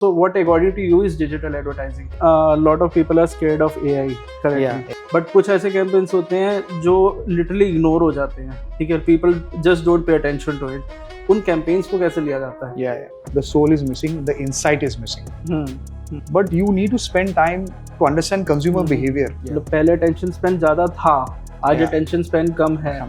So what according to you is digital advertising? A lot of people are scared of AI currently. Yeah. But कुछ ऐसे campaigns होते हैं जो literally ignore हो जाते हैं, ठीक है? People just don't pay attention to it. उन campaigns को कैसे लिया जाता है? Yeah. The soul is missing, the insight is missing. But you need to spend time to understand consumer behavior. मतलब पहले attention span ज़्यादा था, आज Yeah. attention span कम है.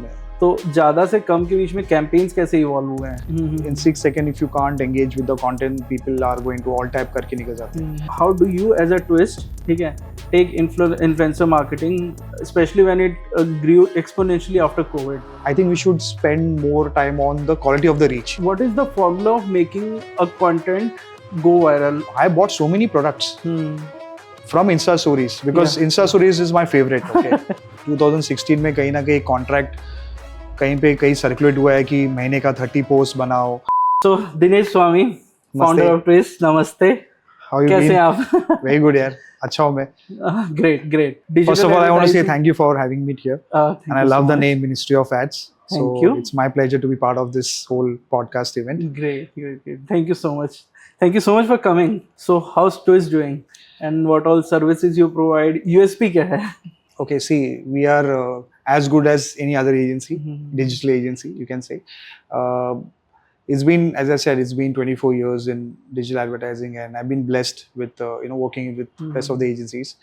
तो ज़्यादा से कम के बीच में campaigns कैसे evolve हुए हैं? In 6 seconds, if you can't engage with the content, people are going to all type करके निकल जाते हैं. How do you as a twist, ठीक है, take influencer marketing, especially when it grew exponentially after COVID? I think we should spend more time on the quality of the reach. What is the formula of making a content go viral? I bought so many products from Insta Stories because Yeah. Insta Stories is my favorite. Okay. 2016 में कहीं ना कहीं contract कहीं पे कहीं circulate हुआ है कि महीने का 30 पोस्ट बनाओ. So Dinesh Swami, founder of Twist, नमस्ते. How you कैसे been? हैं आप? Very good यार. अच्छा हूँ मैं. Great. First of all, I want to say thank you for having me here. Thank And I you love so the much. name Ministry of Ads. Thank So you. it's my pleasure to be part of this whole podcast event. Great. Thank you so much. Thank you so much for coming. So how's Twist doing? And what all services you provide? USP क्या है? Okay, see, we are as good as any other agency, digital agency, you can say. It's been, as I said, it's been 24 years in digital advertising, and I've been blessed with, working with rest of the agencies.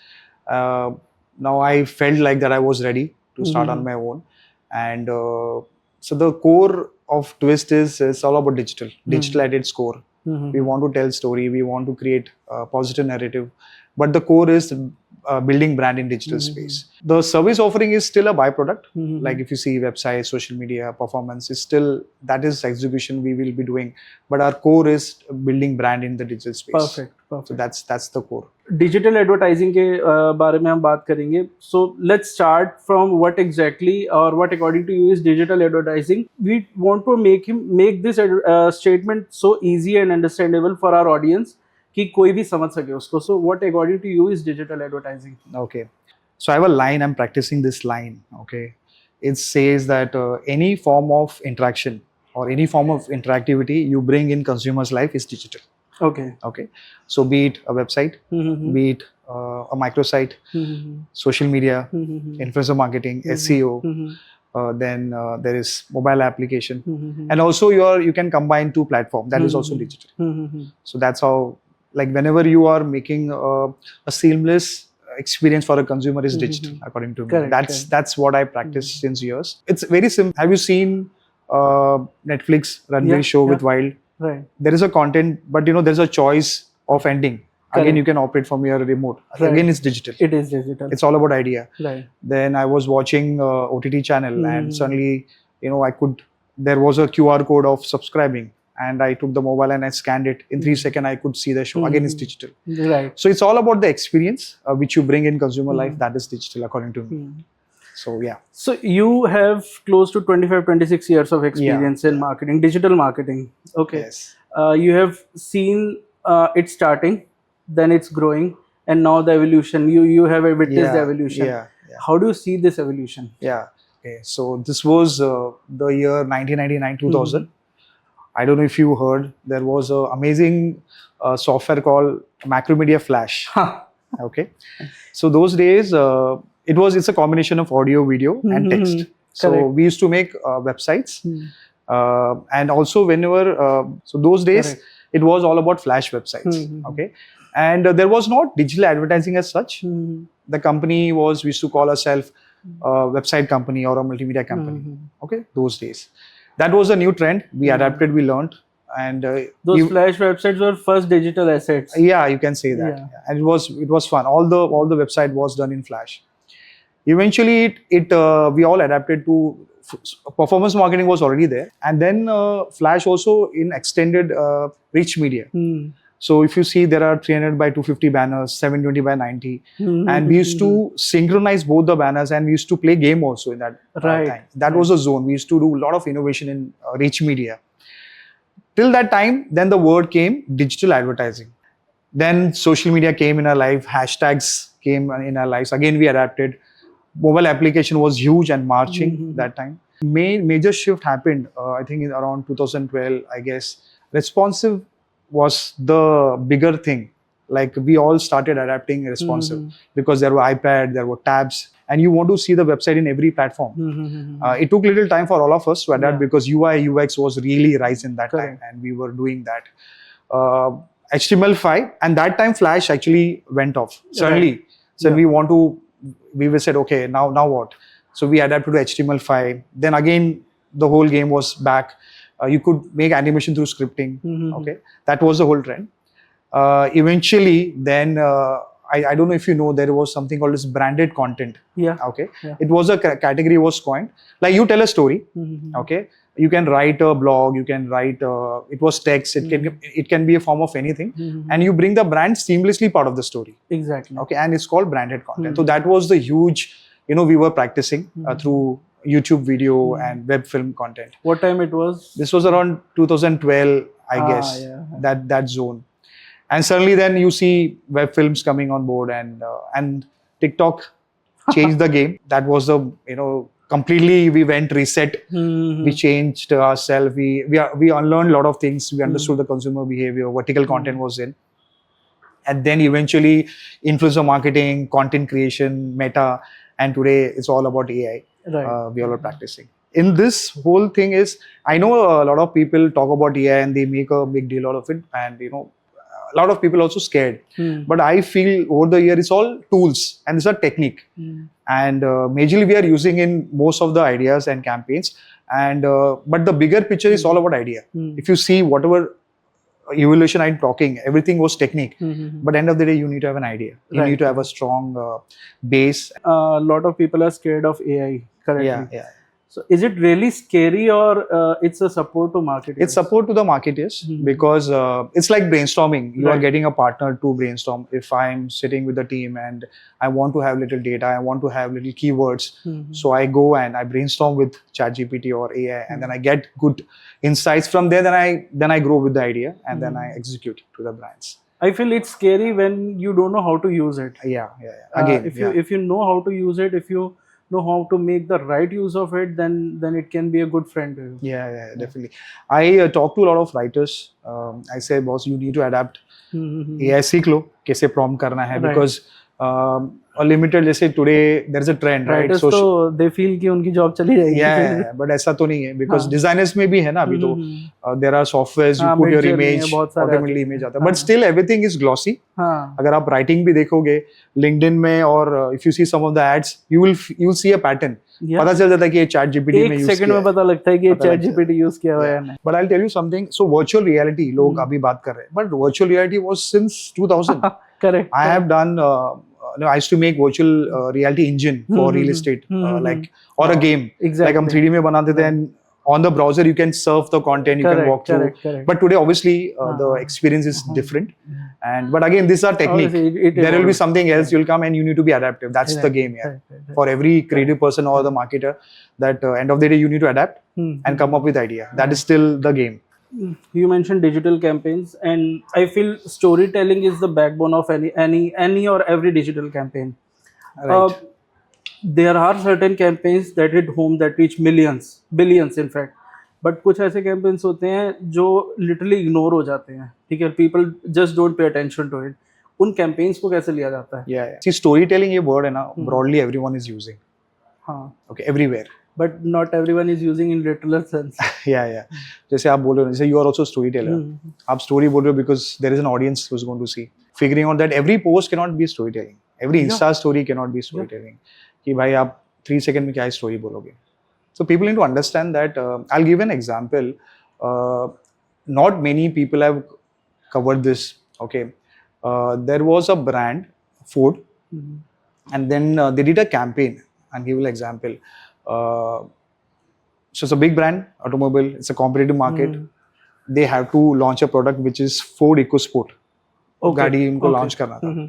Now I felt like that I was ready to start on my own, and so the core of Twist is all about digital at its core. We want to tell story, we want to create a positive narrative, but the core is building brand in digital space. The service offering is still a byproduct. Like if you see website, social media, performance is still, that is execution we will be doing, but our core is building brand in the digital space. Perfect. So that's the core. Digital advertising के बारे में हम बात करेंगे. So let's start from what exactly और what according to you is digital advertising. We want to make this statement so easy and understandable for our audience कि कोई भी समझ सके उसको. So what according to you is digital advertising? Okay. So I have a line, I'm practicing this line. Okay. It says that any form of interaction or any form of interactivity you bring in consumer's life is digital. Okay. So be it a website, be it a microsite, social media, influencer marketing, SEO, then there is mobile application, and also you can combine two platforms. That is also digital. So that's how, like whenever you are making a seamless experience for a consumer is digital, according to me. Correct. That's what I practice since years. It's very simple. Have you seen Netflix runway show with Wild? Right. There is a content, but there's a choice of ending. Again, you can operate from your remote. Again, it's digital. It is digital. It's all about idea. Right. Then I was watching OTT channel, and suddenly, there was a QR code of subscribing, and I took the mobile and I scanned it. In 3 seconds, I could see the show. Again, it's digital. Right. So it's all about the experience which you bring in consumer life. That is digital, according to me. So yeah. So you have close to 25-26 years of experience in marketing, digital marketing. Okay. Yes. You have seen it starting, then it's growing, and now the evolution. You have witnessed the evolution. Yeah. How do you see this evolution? Yeah. Okay. So this was the year 1999, 2000. I don't know if you heard, there was an amazing software called Macromedia Flash. Okay. So those days, it's a combination of audio, video, and text. So Correct. we used to make websites, and also whenever so those days it was all about Flash websites. Okay, and there was not digital advertising as such. The company we used to call ourselves website company or a multimedia company. Okay, those days. That was a new trend. We adapted, we learned, and those Flash websites were first digital assets. Yeah, you can say that. Yeah. And it was fun. All the website was done in Flash. Eventually, we all adapted to performance marketing was already there, and then Flash also in extended rich media. So if you see, there are 300 by 250 banners, 720 by 90, and we used to synchronize both the banners, and we used to play game also in that time. That was a zone. We used to do a lot of innovation in rich media. Till that time, then the word came digital advertising. Then social media came in our life, hashtags came in our lives. Again, we adapted. Mobile application was huge and marching that time. Major shift happened, I think in around 2012, I guess. Responsive was the bigger thing. Like we all started adapting responsive because there were iPad, there were tabs, and you want to see the website in every platform. It took little time for all of us to adapt because UI UX was really rise in that time, and we were doing that. HTML5, and that time Flash actually went off suddenly. So we said, okay, now what? So we adapted to HTML5. Then again, the whole game was back. You could make animation through scripting. Okay, that was the whole trend. Eventually, then I don't know if you know, there was something called as branded content. Okay. It was a category was coined. Like you tell a story. Okay. You can write a blog. You can write. It was text. It can be a form of anything, and you bring the brand seamlessly part of the story. Exactly. Okay, and it's called branded content. So that was the huge. We were practicing through YouTube video and web film content. What time it was? This was around 2012, I guess. That zone. And suddenly then you see web films coming on board, and TikTok changed the game. That was the, completely we went reset. We changed ourselves. We unlearned a lot of things. We understood the consumer behavior. Vertical content was in. And then eventually influencer marketing, content creation, meta, and today it's all about AI. We all are practicing. In this whole thing is, I know a lot of people talk about AI and they make a big deal out of it, and a lot of people also scared. But I feel over the year it's all tools and it's a technique. And majorly we are using in most of the ideas and campaigns. And but the bigger picture is all about idea. If you see whatever evolution I'm talking, everything was technique. But end of the day, you need to have an idea. You need to have a strong base. A lot of people are scared of AI currently. Yeah. So is it really scary, or it's a support to marketers? It's support to the marketers because it's like brainstorming. You are getting a partner to brainstorm. If I'm sitting with the team and I want to have little data, I want to have little keywords. So I go and I brainstorm with ChatGPT or AI, and then I get good insights from there. Then I grow with the idea, and then I execute to the brands. I feel it's scary when you don't know how to use it. Yeah. Again, if you know how to use it, if you know how to make the right use of it, then it can be a good friend to you. Yeah, definitely. I talk to a lot of writers. I say, boss, you need to adapt. AI सीख लो कैसे prompt करना है, because a limited, जैसे today there is a trend, right? So they feel कि उनकी job चली जाएगी. Yeah, but ऐसा तो नहीं है, because designers में भी है ना अभी तो there are softwares you put your image, automatically image आता है, but still everything is glossy. अगर आप writing भी देखोगे LinkedIn में, और if you see some of the ads, you will see a pattern. पता चल जाता है कि ये ChatGPT में use किया है. एक second में पता लगता है कि ये ChatGPT use किया हुआ है नहीं. But I'll tell you something. So virtual reality लोग अभी बात कर रहे हैं, but virtual reality was since 2000. Correct. I have done. I used to make virtual reality engine for real estate, like, or a game. Exactly. Like हम 3D में बनाते थे, and on the browser you can surf the content, you can walk through. But today obviously the experience is different. But again, these are technique. There will be something else. You'll come and you need to be adaptive. That's the game here. For every creative person or the marketer, that end of the day you need to adapt and come up with idea. That is still the game. You mentioned digital campaigns, and I feel storytelling is the backbone of any or every digital campaign. Right. There are certain campaigns that hit home, that reach millions, billions in fact. But कुछ ऐसे campaigns होते हैं जो literally ignore हो जाते हैं, ठीक है? People just don't pay attention to it. उन campaigns को कैसे लिया जाता है? Yeah. See, storytelling ये word है ना, broadly everyone is using. हाँ. Okay, everywhere. But not everyone is using in literal sense. Yeah. जैसे आप बोल रहे हो, जैसे you are also a storyteller. आप story बोल रहे हो because there is an audience who's going to see. Figuring out that every post cannot be storytelling. Every Insta story cannot be storytelling. कि भाई आप 3 seconds में क्या story बोलोगे? So people need to understand that. I'll give an example. Not many people have covered this. Okay, there was a brand, Ford, and then they did a campaign. I'll give you an example. So it's a big brand, automobile. It's a competitive market. They have to launch a product which is Ford EcoSport. गाड़ी इनको launch करना था.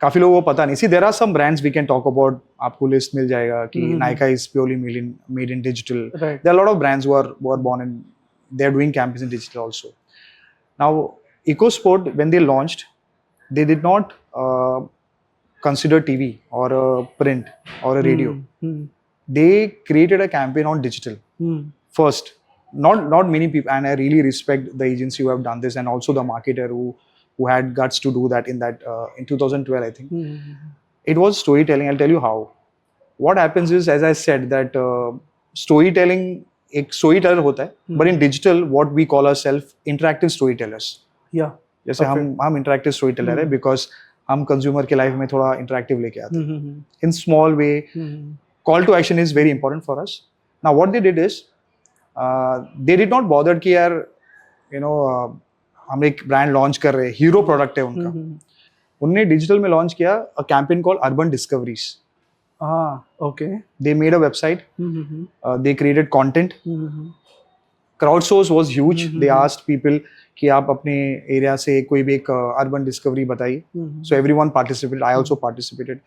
काफी लोगों को पता नहीं. See, there are some brands we can talk about. आपको list मिल जाएगा कि Nike is purely made in digital. Right. There are a lot of brands who are born in. They are doing campaigns in digital also. Now, EcoSport, when they launched, they did not consider TV or a print or a radio. They created a campaign on digital first. not many people, and I really respect the agency who have done this, and also the marketer who had guts to do that in 2012, I think. It was storytelling. I'll tell you how. What happens is, as I said, that storytelling, एक storyteller होता है, but in digital, what we call ourselves interactive storytellers. Yeah. जैसे हम interactive storyteller है because हम consumer के life में थोड़ा interactive लेके आते हैं. In small way, call to action is very important for us. Now what they did is, they did not bother कि यार, हम एक brand launch कर रहे हैं, hero product है उनका. उन्होंने digital में launch किया a campaign called Urban Discoveries. Okay. They made a website. They created content. Crowdsource was huge. They asked people कि आप अपने area से कोई भी एक urban discovery बताइए. So everyone participated. I also participated.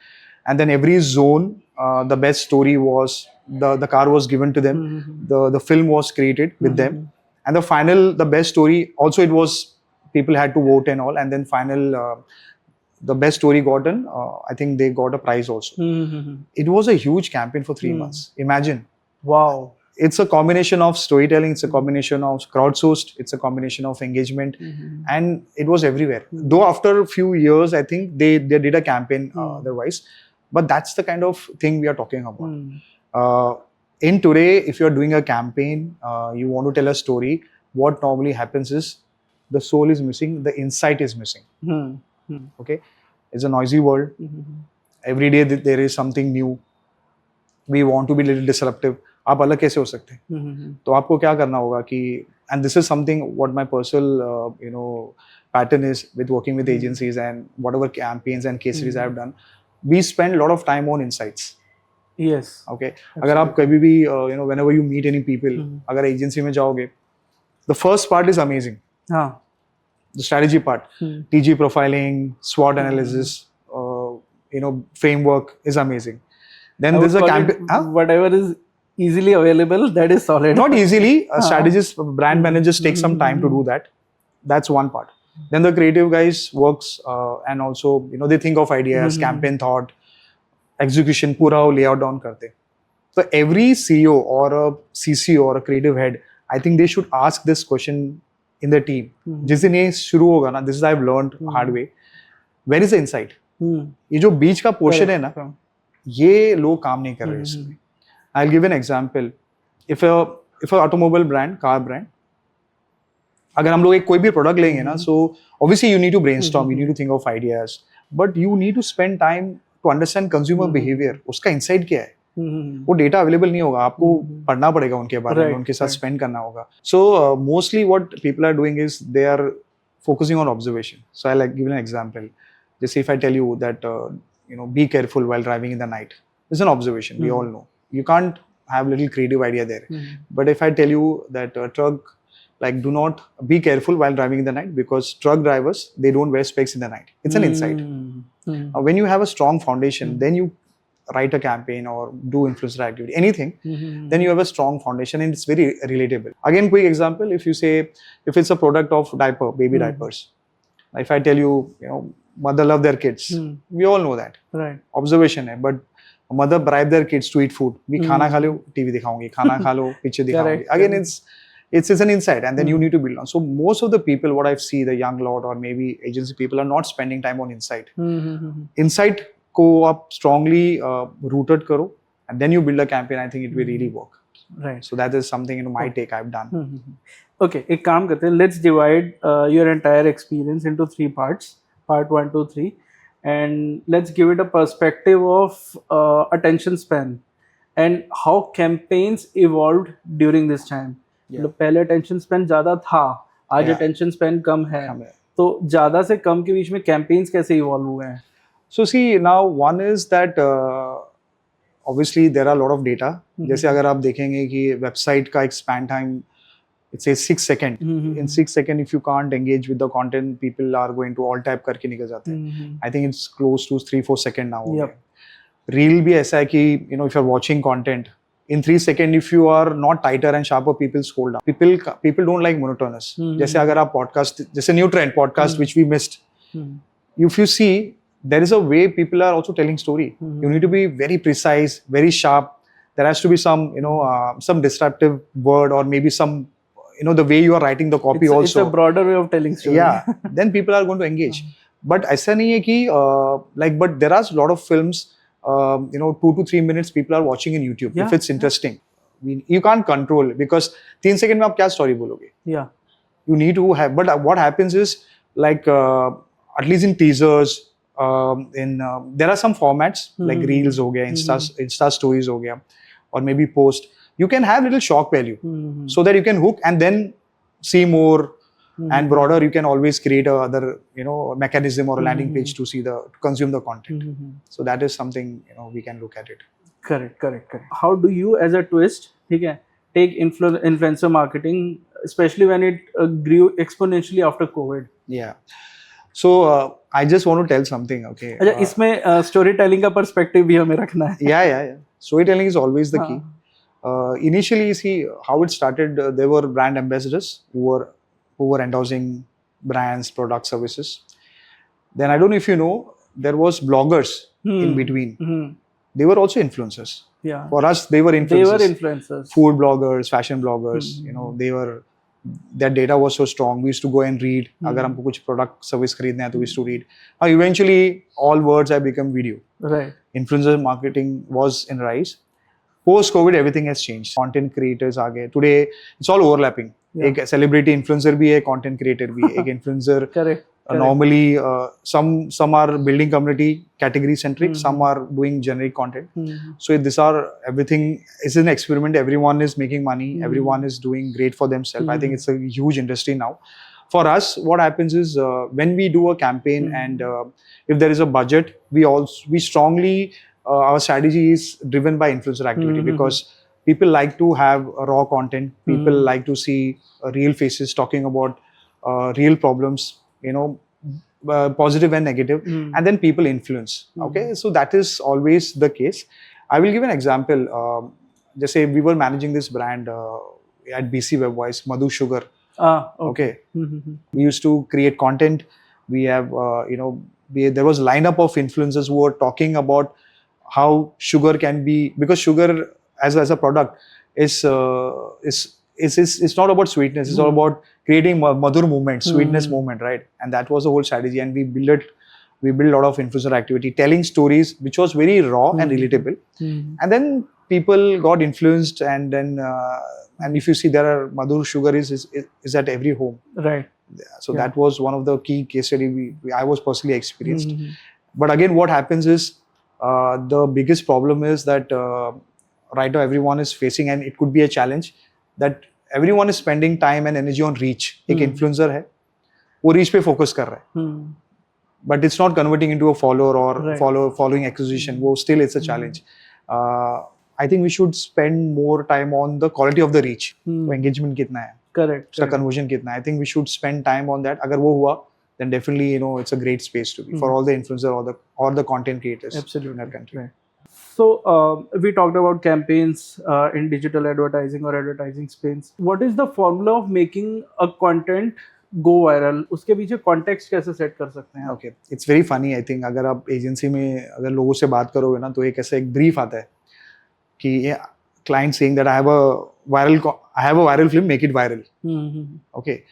And then every zone, the best story was, the car was given to them. The film was created with them. And the best story, also it was, people had to vote and all. And then the best story gotten, I think they got a prize also. It was a huge campaign for 3 months. Imagine. Wow. It's a combination of storytelling, it's a combination of crowdsourced, it's a combination of engagement, and it was everywhere. Though after a few years, I think they did a campaign otherwise, but that's the kind of thing we are talking about. In today, if you're doing a campaign, you want to tell a story, what normally happens is the soul is missing, the insight is missing. Okay, it's a noisy world. Every day there is something new. We want to be a little disruptive. आप अलग कैसे हो सकते हैं? तो आपको क्या करना होगा कि, and this is something what my personal pattern is with working with agencies and whatever campaigns and case series I have done, we spend a lot of time on insights. Yes. Okay. अगर आप कभी भी whenever you meet any people, अगर agency में जाओगे, the first part is amazing. The strategy part, TG profiling, SWOT analysis, framework is amazing. Then there's a campaign. Whatever is easily available, that is solid. Not easily. Strategists, brand managers take some time to do that. That's one part. Then the creative guys works and also they think of ideas, campaign thought, execution, पूरा वो layout down करते. So every CEO or a CCO or a creative head, I think they should ask this question in the team. जिस दिन ये शुरू होगा ना, this is I've learned hard way. Where is the insight? ये जो बीच का portion है ना, ये लोग काम नहीं कर रहे इसमें. I'll give an example. If a automobile brand, car brand, अगर हम लोग एक कोई भी product लेंगे ना, so obviously you need to brainstorm, you need to think of ideas, but you need to spend time to understand consumer behavior. उसका insight क्या है? वो data available नहीं होगा, आपको पढ़ना पड़ेगा उनके बारे में, उनके साथ spend करना होगा. So mostly what people are doing is they are focusing on observation. So I'll give an example. Just if I tell you that be careful while driving in the night, it's an observation. We all know. You can't have little creative idea there. But if I tell you that truck, like do not be careful while driving in the night because truck drivers, they don't wear specs in the night. It's an insight. When you have a strong foundation, then you write a campaign or do influencer activity, anything, then you have a strong foundation and it's very relatable. Again, quick example, if you say, if it's a product of diaper, baby diapers, if I tell you, mother love their kids, we all know that. Right. Observation है, but mother bribe their kids to eat food. भी खाना खा लो, TV दिखाऊंगी, खाना खा लो, picture दिखाऊंगी. Again, it's an insight, and then you need to build on. So most of the people, what I see, the young lot or maybe agency people are not spending time on insight. Insight को आप strongly rooted करो, and then you build a campaign. I think it will really work. Right. So that is something my take I've done. Okay, एक काम करते हैं. Let's divide your entire experience into 3 parts. Part 1, 2, 3. And let's give it a perspective of attention span and how campaigns evolved during this time. पहले attention span ज़्यादा था, आज attention span कम है. तो ज़्यादा से कम के बीच में campaigns कैसे evolve हुए हैं? So see, now one is that obviously there are a lot of data. जैसे अगर आप देखेंगे कि website का expand time, it says 6 seconds. In 6 seconds, if you can't engage with the content, people are going to alt tab करके निकल जाते हैं. I think it's close to 3-4 seconds now. Reel भी ऐसा है कि if you're watching content, in 3 seconds, if you are not tighter and sharper, people scroll down. People don't like monotonous. जैसे अगर आप podcast, जैसे new trend podcast which we missed. If you see, there is a way people are also telling story. You need to be very precise, very sharp. There has to be some, some disruptive word or maybe some the way you are writing the copy it's also. a broader way of telling story. Yeah, then people are going to engage. But ऐसा नहीं है कि but there are a lot of films, 2 to 3 minutes people are watching in YouTube if it's interesting. You can't control, because 3 second में आप क्या story बोलोगे? Yeah. You need to have, but what happens is, like at least in teasers, there are some formats like reels हो गया, insta stories हो गया, or maybe post. You can have little shock value so that you can hook and then see more. And broader, you can always create a other mechanism or a landing page to consume the content. So that is something we can look at it. Correct. How do you as a twist, ठीक है, take influencer marketing, especially when it grew exponentially after COVID? Yeah. So I just want to tell something. Okay. अच्छा, इसमें storytelling का perspective भी हमें रखना है. Yeah. Storytelling is always the key. Initially, see how it started. There were brand ambassadors who were endorsing brands, products, services. Then I don't know if you know, there was bloggers in between. They were also influencers. Yeah. For us, they were influencers. Food bloggers, fashion bloggers. Their data was so strong. We used to go and read. अगर हमको कुछ product service खरीदना है तो we used to read. Now eventually, all words have become video. Right. Influencer marketing was in rise. Post-COVID, everything has changed. Content creators आ गए. Today, it's all overlapping. एक celebrity influencer भी है, content creator भी है. एक influencer normally some are building community category centric, some are doing generic content. So everything is an experiment. Everyone is making money. Everyone is doing great for themselves. I think it's a huge industry now. For us, what happens is when we do a campaign and if there is a budget, we strongly our strategy is driven by influencer activity because people like to have raw content. People like to see real faces talking about real problems, positive and negative, and then people influence. Okay, so that is always the case. I will give an example. Just say we were managing this brand at BC Web Voice, Madhu Sugar. Okay. We used to create content. We have, there was lineup of influencers who were talking about how sugar can be, because sugar as a product is it's not about sweetness. It's all about creating madhur movement, sweetness movement, right? And that was the whole strategy. And we built a lot of influencer activity, telling stories which was very raw and relatable. And then people got influenced, and then and if you see, there are madhur sugar is at every home, right? So that was one of the key case study I was personally experienced. But again, what happens is the biggest problem is that right now everyone is facing, and it could be a challenge, that everyone is spending time and energy on reach. एक influencer है, वो reach पे focus कर रहा है, but it's not converting into a follower or following acquisition. वो still it's a challenge. I think we should spend more time on the quality of the reach. Engagement कितना है, correct, उसका conversion कितना है. I think we should spend time on that. अगर वो हुआ, then definitely it's a great space to be for all the influencer or the content creators. Absolutely. In our country. Right. So we talked about campaigns in digital advertising or advertising space. What is the formula of making a content go viral? उसके पीछे context कैसे set कर सकते हैं? Okay, it's very funny. I think अगर आप agency में अगर लोगों से बात करोगे ना, तो एक ऐसा एक brief आता है कि client saying that I have a viral film, make it viral. Okay,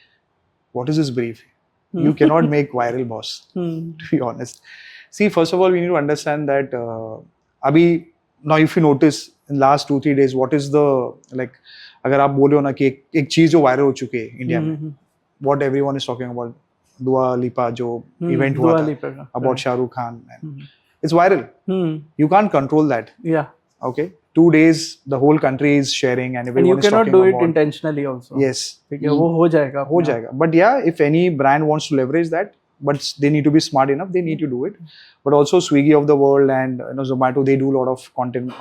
what is this brief? You cannot make viral, boss. To be honest. See, first of all, we need to understand that now if you notice in last 2-3 days, what is the, like, अगर आप बोले हो ना कि एक चीज जो viral हो चुकी है इंडिया में, what everyone is talking about, Dua Lipa जो event हुआ था about Shah Rukh Khan, it's viral. You can't control that. Yeah. Okay. 2 days, the whole country is sharing and everyone is talking about. And you cannot do it intentionally also. Yes. वो हो जाएगा. But yeah, if any brand wants to leverage that, but they need to be smart enough, they need to do it. But also Swiggy of the world and Zomato, they do a lot of content,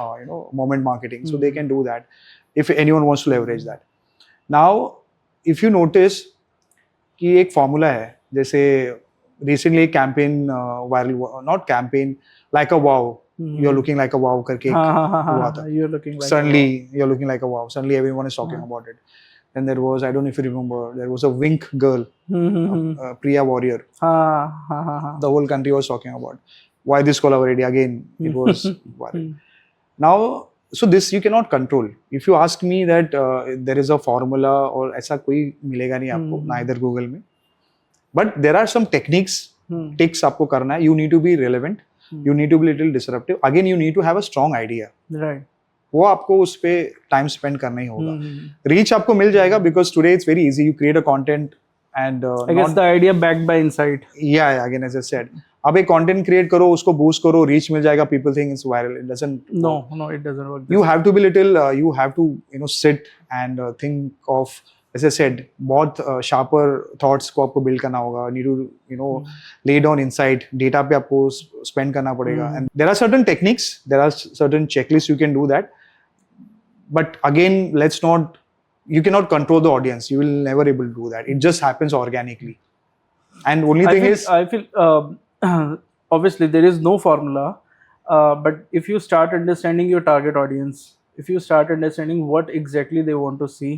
moment marketing. So they can do that if anyone wants to leverage that. Now, if you notice कि एक formula है, जैसे recently एक campaign viral, not campaign, like a wow. You're looking like a wow करके हुआ था. You're looking like Suddenly, you're looking like a wow. Suddenly, everyone is talking about it. Then there was, I don't know if you remember, there was a Wink girl, Priya Warrior. The whole country was talking about. Why this collaborated? Again, it was viral. Now, so this you cannot control. If you ask me that there is a formula और ऐसा कोई मिलेगा नहीं आपको ना इधर Google में, but there are some techniques, ticks आपको करना है. You need to be relevant, you need to be little disruptive. Again, you need to have a strong idea. Right. वो आपको उस पे टाइम स्पेंड करना ही होगा. रीच आपको मिल जाएगा because today it's very easy. You create a content and I guess the idea backed by insight. या again as I said, आप एक कंटेंट क्रिएट करो, उसको बूस्ट करो, रीच मिल जाएगा, people think it's viral. It doesn't. No, it doesn't work. You have to be little, you have to sit and think of, as I said, बहुत sharper thoughts को आपको build करना होगा. Need to lay down insight, data पे आपको spend करना पड़ेगा. And there are certain techniques, there are certain checklists you can do that. But again, you cannot control the audience. You will never able to do that. It just happens organically. And only thing I feel obviously there is no formula, but if you start understanding your target audience, if you start understanding what exactly they want to see,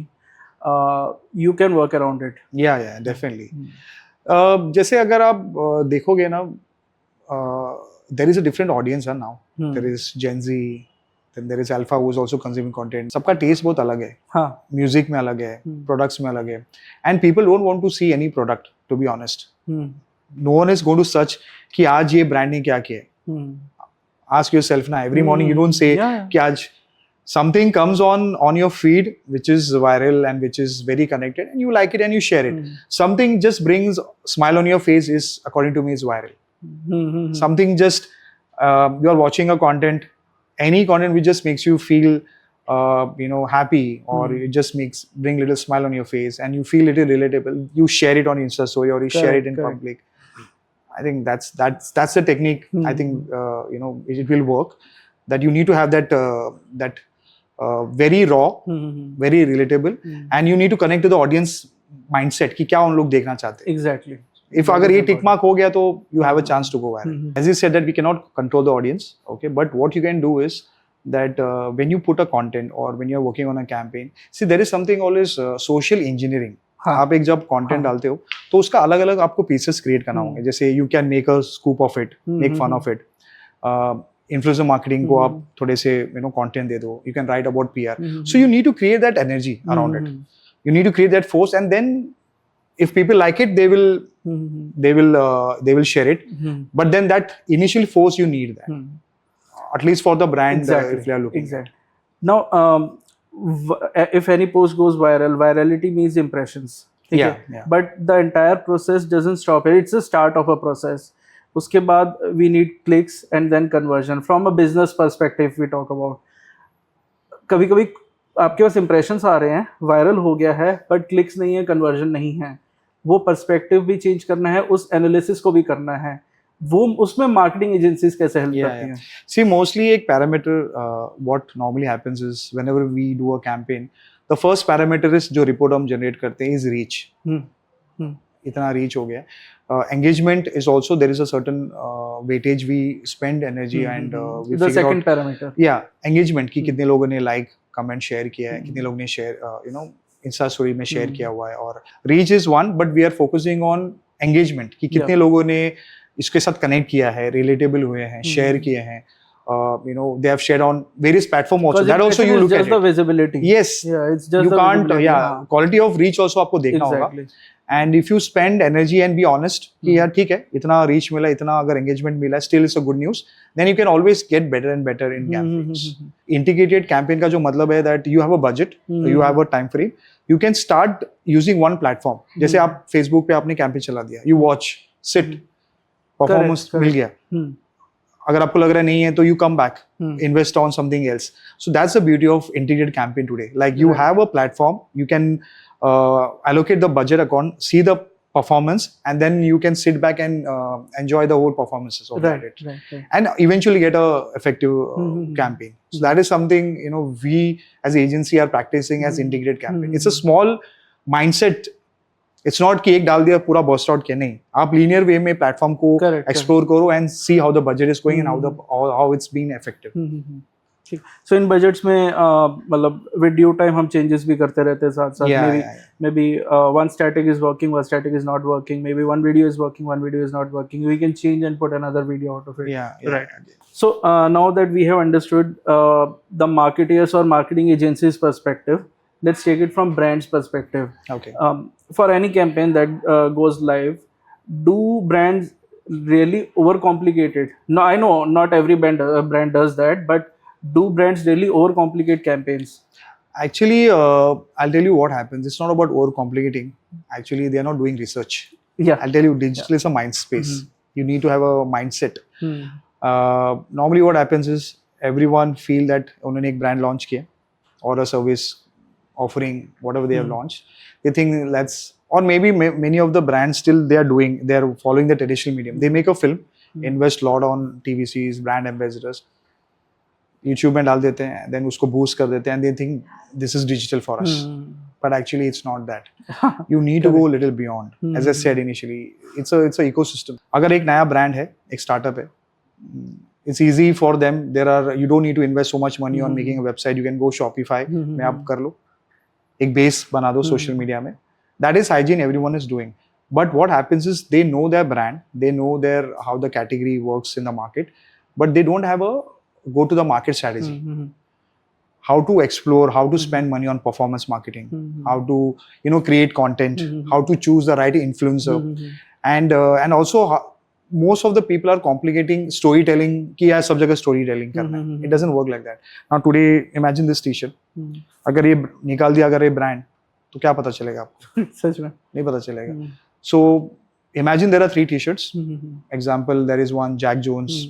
you can work around it. Yeah, definitely. जैसे अगर आप देखोगे ना, there is a different audience now. There is Gen Z, then there is Alpha who is also consuming content. सबका test बहुत अलग है. हाँ. म्यूजिक में अलग है, प्रोडक्ट्स में अलग है, and people don't want to see any product, to be honest. No one is going to search कि आज ये ब्रांड ने क्या किया है. आस्क योरसेल्फ ना, every morning you don't say कि आज something comes on your feed which is viral and which is very connected and you like it and you share it. Something just brings smile on your face is, according to me, is viral. Something just you are watching a content, any content which just makes you feel happy, or it just bring little smile on your face and you feel little relatable, you share it on Insta story or you share it in public. I think that's the technique. I think it will work, that you need to have that very raw, very relatable, and you need to connect to the audience mindset कि क्या उन लोग देखना चाहते हैं. Exactly. If अगर ये tick mark हो गया तो you have a chance to go viral. As you said that we cannot control the audience, okay, but what you can do is that when you put a content or when you are working on a campaign, see there is something always social engineering. आप एक जब content डालते हो तो उसका अलग अलग आपको पीसेस क्रिएट करना होंगे. जैसे you can make a scoop of it, make fun of it. Influencer marketing को आप थोड़े से कंटेंट दे दो. You can write about PR. So you need to create that energy around it. You need to create that force, and then if people like it, they will share it. But then that initial force, you need that, at least for the brand. Exactly. If they are looking exactly. Now if any post goes viral, virality means impressions. Yeah. But the entire process doesn't stop here. It's the start of a process. उसके बाद we need clicks and then conversion. From a business perspective we talk about, कभी कभी आपके पास impressions आ रहे हैं, viral हो गया है, but clicks नहीं है, conversion नहीं है. वो पर्सपेक्टिव भी चेंज करना है, उस एनालिसिस को भी करना है. वो उसमें मार्केटिंग एजेंसीज कैसे हेल्प करती हैं? सी मोस्टली एक parameter what normally happens is whenever we do a campaign, the first parameter is जो रिपोर्ट हम जनरेट करते हैं इज रीच. इतना रीच हो गया. Engagement is also, there is a certain weightage we spend energy and we the second parameter. Engagement की कितने लोगों ने लाइक कमेंट शेयर किया है, कितने लोगों ने शेयर इंस्टा स्टोरी में शेयर किया हुआ है. और reach is one, but we are focusing on engagement कि कितने लोगों ने इसके साथ कनेक्ट किया है, रिलेटेबल हुए हैं, शेयर किए हैं. They have shared on various platform also. That also you look at it. The visibility. Yes. It's just you can't. Quality of reach also आपको देखना होगा. And if you spend energy and be honest कि यार ठीक है, इतना reach मिला, इतना अगर engagement मिला, still is a good news. Then you can always get better and better in campaigns. Integrated campaign का जो मतलब है that you have a budget, you have a time frame. You can start using one platform. जैसे आप Facebook पे आपने campaign चला दिया, you watch, sit, performance मिल गया. अगर आपको लग रहा नहीं है तो you come back, invest on something else. So that's the beauty of integrated campaign today. Like you have a platform, you can allocate the budget account, see the performance, and then you can sit back and enjoy the whole performances of that. Right. And eventually get a effective campaign. So that is something we as agency are practicing as integrated campaign. It's a small mindset. It's not कि एक डाल दिया पूरा bast out किया, नहीं. आप linear वे में platform को एक्सप्लोर करो and see how the budget is going and how it's been effective. ठीक. So in budgets में मतलब with due time हम changes भी करते रहते हैं साथ साथ. Maybe one static is working, one static is not working. Maybe one video is working, one video is not working. We can change and put another video out of it. Right. So now that we have understood the marketeers or marketing agencies perspective, let's take it from brand's perspective. Okay. For any campaign that goes live, do brands really overcomplicate it? No, I know not every brand does that, but do brands really overcomplicate campaigns? Actually, I'll tell you what happens. It's not about overcomplicating. Actually, they are not doing research. Yeah. I'll tell you, digital is a mind space. You need to have a mindset. Normally what happens is everyone feel that उन्होंने एक brand launch किया or a service offering, whatever they have launched. They think let's, or maybe many of the brands still they are following the traditional medium. They make a film, invest a lot on TVCs, brand ambassadors, YouTube में डाल देते हैं, then उसको boost कर देते हैं, and they think this is digital for us. But actually it's not that. You need to go a little beyond. As I said initially, it's a ecosystem. अगर एक नया brand है, एक startup है, it's easy for them. You don't need to invest so much money on making a website. You can go Shopify में आप कर लो, एक base बना दो social media में. That is hygiene everyone is doing. But what happens is they know their brand, they know how the category works in the market, but they don't have a go to the market strategy. How to explore, how to spend money on performance marketing, how to create content, how to choose the right influencer, and also most of the people are complicating storytelling कि यार सब जगह storytelling करना है. It doesn't work like that. Now today imagine this t-shirt. अगर ये निकाल दिया अगर ये brand तो क्या पता चलेगा आपको? सच में नहीं पता चलेगा. So imagine there are 3 t-shirts. Example, there is one Jack Jones,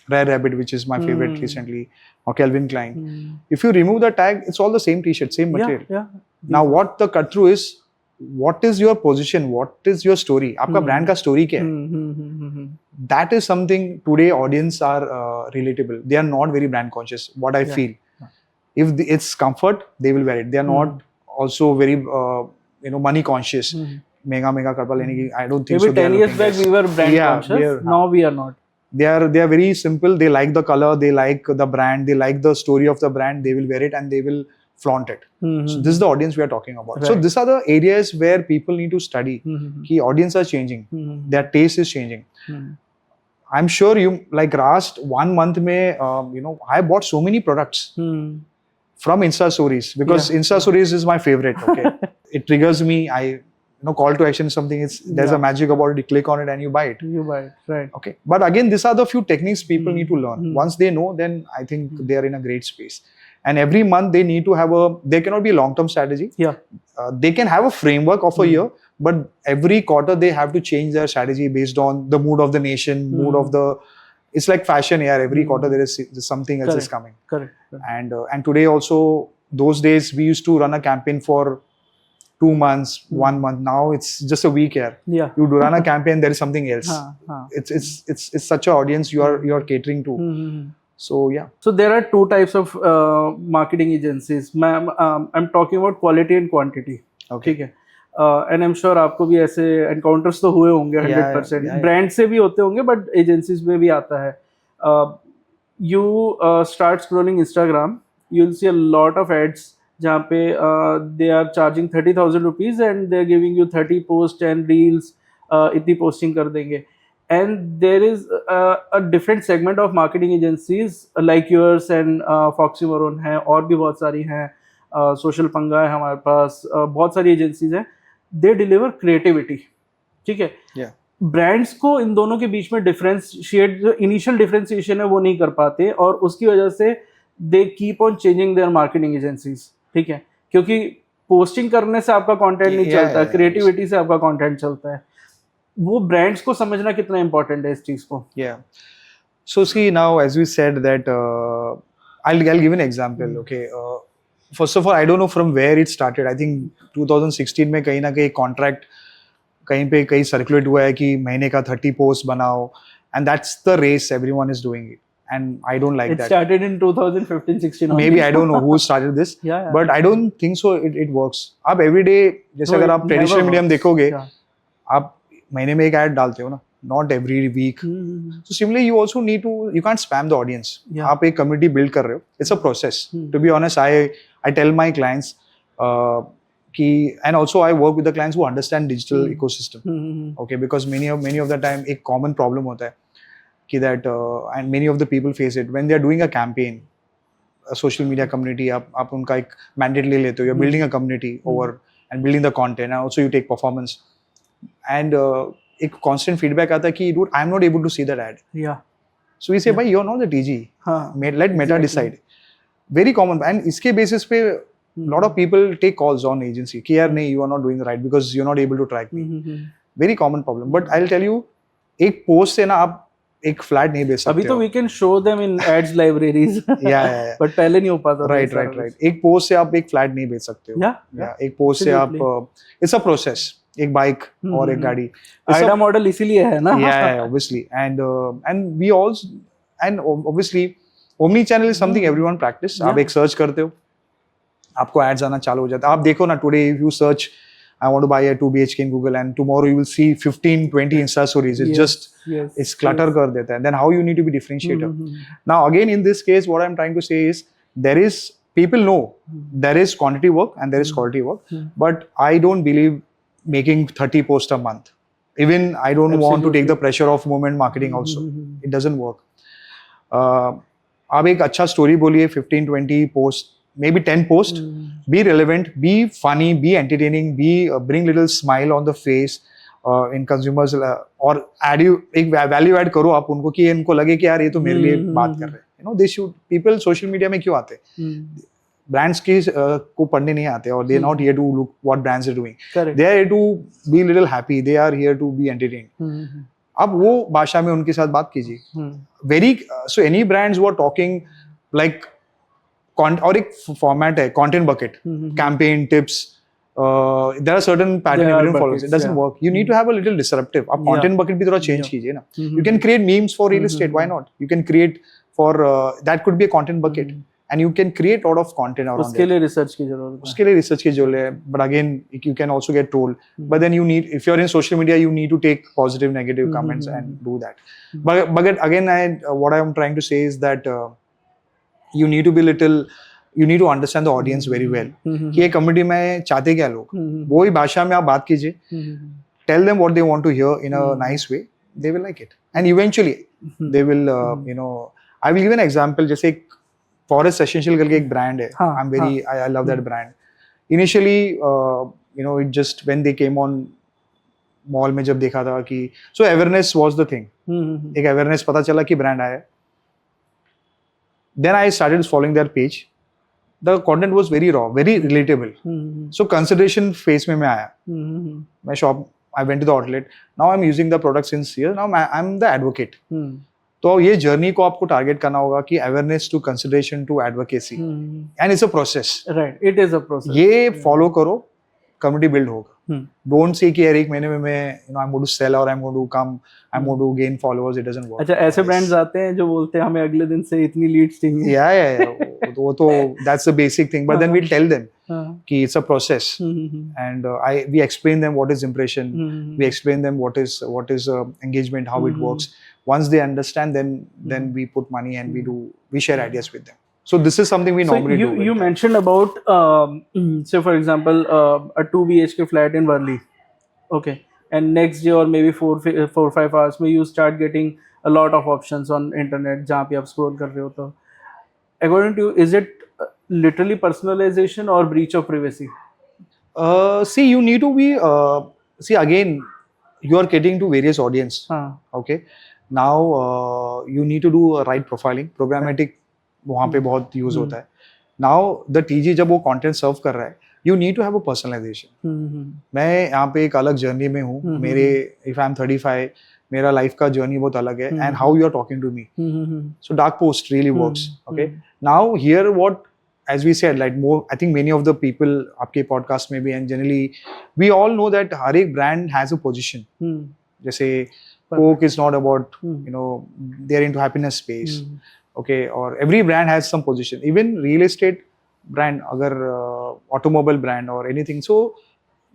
Rare Rabbit, which is my favorite recently, or Calvin Klein. If you remove the tag, it's all the same t-shirt, same material. Yeah. Now what the cut through is, what is your position, what is your story, आपका brand का story क्या है? That is something today audience are relatable. They are not very brand conscious, what I feel. If it's comfort, they will wear it. They are not also very money conscious. Mega करपा लेने की, I don't think maybe so. Maybe 10 years back we were brand conscious. Now we are not. They are very simple. They like the color, they like the brand, they like the story of the brand. They will wear it and they will flaunt it. So this is the audience we are talking about. Right. So these are the areas where people need to study. Ki audience are changing, their taste is changing. I'm sure you like last 1 month mein, I bought so many products from Insta stories because Insta stories is my favorite. Okay, it triggers me. Call to action is something. There's a magic about it. You click on it and you buy it. Right. Okay. But again, these are the few techniques people need to learn. Once they know, then I think they are in a great space. And every month they need to have there cannot be a long-term strategy. Yeah. They can have a framework of a year, but every quarter they have to change their strategy based on the mood of the nation, mood of the. It's like fashion. Yeah. Every quarter there is something else is coming. Correct. And today also, those days we used to run a campaign for 2 months, 1 month. Now it's just a week here. Yeah. You run a campaign, there is something else. It's such an audience you are catering to. So yeah. So there are 2 types of marketing agencies. I'm talking about quality and quantity. Okay. ठीक है. And I'm sure आपको भी ऐसे encounters तो हुए होंगे 100%. Brand से भी होते होंगे, but agencies में भी आता है. You start scrolling Instagram, you'll see a lot of ads जहाँ पे they are charging 30,000 rupees and they're giving you 30 posts and reels, इतनी posting कर देंगे. And there is a different segment of marketing agencies like yours and Foxy Maroon है, और भी बहुत सारी हैं, Social Panga है हमारे पास, बहुत सारी agencies हैं. They deliver creativity. ठीक है. Yeah. Brands को इन दोनों के बीच में differentiate, जो initial differentiation है वो नहीं कर पाते और उसकी वजह से they keep on changing their marketing agencies. ठीक है, क्योंकि पोस्टिंग करने से आपका कंटेंट नहीं चलता, क्रिएटिविटी से आपका कंटेंट चलता है. वो ब्रांड्स को समझना कितना इंपॉर्टेंट है इस चीज को. So see, now as we said that I'll give an example. Okay, first of all, I don't know from where it started. I think 2016 में कहीं ना कहीं कॉन्ट्रैक्ट कहीं पे कहीं सर्कुलेट हुआ है कि महीने का 30 पोस्ट बनाओ, and that's the race everyone is doing it. And I don't like that. It started in 2015-16. Maybe I don't know who started this, but I don't think so. It works. आप every day जैसे अगर आप traditional medium देखोगे, आप महीने में एक add डालते हो ना, not every week. So similarly, you also need to, you can't spam the audience. Yeah. आप एक community build कर रहे हो. It's a process. To be honest, I tell my clients कि, and also I work with the clients who understand digital ecosystem. Okay, because many of the time एक common problem होता है कि that and many of the people face it when they are doing a campaign, a social media community. आप उनका एक mandate ले लेते हो. You're building a community over and building the content, and also you take performance. And एक constant feedback आता है कि dude, I'm not able to see that ad. Yeah. So we say, भाई you're not the TG. Let Meta decide. Very common. And इसके basis पे lot of people take calls on agency कि यार नहीं, you are not doing right because you're not able to track me. Very common problem. But I'll tell you, एक post से ना आप एक flat नहीं बेच सकते. अभी तो we can show them in ads libraries. Yeah. But पहले नहीं हो पाता. Right. एक post से आप एक flat नहीं बेच सकते हो. Yeah. एक post से आप it's a process. एक बाइक और एक गाड़ी. आइडा मॉडल इसीलिए है ना. Yeah, obviously. And we also, and obviously omni channel is something everyone practice. आप एक सर्च करते हो, आपको एड्स आना चालू हो जाता है. आप देखो ना, today if you search I want to buy a 2 BHK in Google, and tomorrow you will see 15-20 Insta stories. It's just it's clutter कर देता है. Then how you need to be differentiator. Now again in this case, what I'm trying to say is there is, people know there is quantity work and there is quality work, but I don't believe making 30 posts a month. Even I don't want to take the pressure of moment marketing also. It doesn't work. आप एक अच्छा story बोलिए, 15-20 posts, maybe 10 posts, be relevant, be funny, be entertaining, bring little smile on the face in consumers, और add you एक value add करो आप उनको कि इनको लगे कि यार ये तो मेरे लिए बात कर रहे हैं. You know, they should, people social media में क्यों आते हैं? Brands की को पढ़ने नहीं आते, और they are not here to look what brands are doing. Correct. They are here to be little happy. They are here to be entertained. अब वो भाषा में उनके साथ बात कीजिए. Very so any brands who are talking like और एक format है content bucket, campaign tips. There are certain pattern everyone follows. It doesn't work. You need to have a little disruptive. आप content bucket भी थोड़ा change कीजिए ना. You can create memes for real estate. Why not? You can create for that could be a content bucket. And you can create a lot of content around उसके लिए research की जरूरत है. उसके लिए research की जरूरत है. But again, you can also get trolled. But then you need, if you're in social media, you need to take positive, negative comments and do that. But again, what I'm trying to say is that you need to be you need to understand the audience very well. कि ये community में चाहते क्या लोग? वो ही भाषा में आप बात कीजिए. Tell them what they want to hear in a nice way. They will like it. And eventually, they will, you know, I will give an example. जैसे Forest Essential करके एक brand है. I love that brand. Initially, you know, it just when they came on mall में जब देखा था कि so awareness was the thing. एक awareness पता चला कि brand आया. Then I started following their page. The content was very raw, very relatable. So consideration phase में मैं आया. मैं shop, I went to the outlet. Now I'm using the product since years. Now I'm the advocate. तो ये journey को आपको target करना होगा कि awareness to consideration to advocacy, and it's a process. Right, it is a process. ये follow करो, community build होगा. डोंट से कि यार एक महीने में मैं you know I am going to sell और I am going to come, I am going to gain followers. It doesn't work. अच्छा, ऐसे ब्रांड्स आते हैं जो बोलते हैं हमें अगले दिन से इतनी लीड्स चाहिए. या वो तो that's the basic thing. But then we tell them कि it's a process, and we explain them what is impression, we explain them what is engagement, how it works. Once they understand, then we put money and we share ideas with them. So this is something we normally do. You mentioned about say for example a 2 BHK flat in Worli, okay, and next day or maybe 4-5 hours में you start getting a lot of options on internet जहाँ पे आप scroll कर रहे हो. तो according to you, is it literally personalization or breach of privacy? See, you need to be see again, you are catering to various audience. Okay, now you need to do right profiling. Programmatic वहाँ पे बहुत use होता है. Now the TG जब वो content serve कर रहा है, you need to have a personalization. मैं यहाँ पे एक अलग जर्नी में हूँ. मेरे if I'm 35, मेरा लाइफ का जर्नी बहुत अलग है, and how you are talking to me. So dark post really works. Okay, now here what, as we said, like more, I think many of the people आपके podcast में भी, and generally we all know that हर एक brand has a position. जैसे Coke is not about you know they're into happiness space. Okay, or every brand has some position. Even real estate brand, अगर automobile brand or anything. So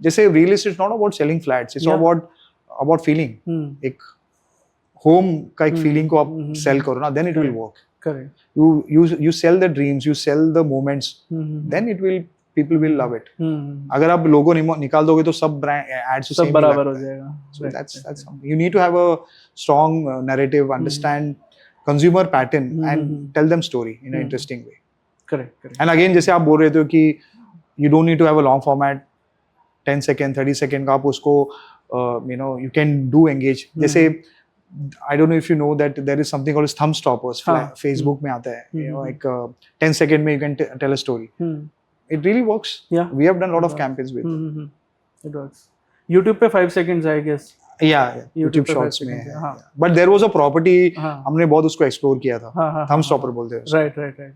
जैसे real estate is not about selling flats. It's about feeling. एक home का एक feeling को आप sell करो ना, then it will work. Correct. You sell the dreams, you sell the moments, then people will love it. अगर आप लोगो निकाल दोगे तो सब ब्रांड एड्स सब बराबर हो जाएगा. So that's something. You need to have a strong narrative, understand consumer pattern and tell them story in an interesting way. Correct. And again जैसे आप बोल रहे थे कि you don't need to have a long format, 10 second 30 second का आप उसको you can do engage. जैसे I don't know if you know that there is something called as thumb stoppers. Facebook में आता है, like 10 second में you can tell a story. It really works. Yeah, we have done a lot of campaigns with it works. YouTube पे 5 seconds I guess. Yeah, YouTube Shorts में है. But there was a property हमने बहुत उसको explore किया था. Thumb stopper बोलते हैं. Right.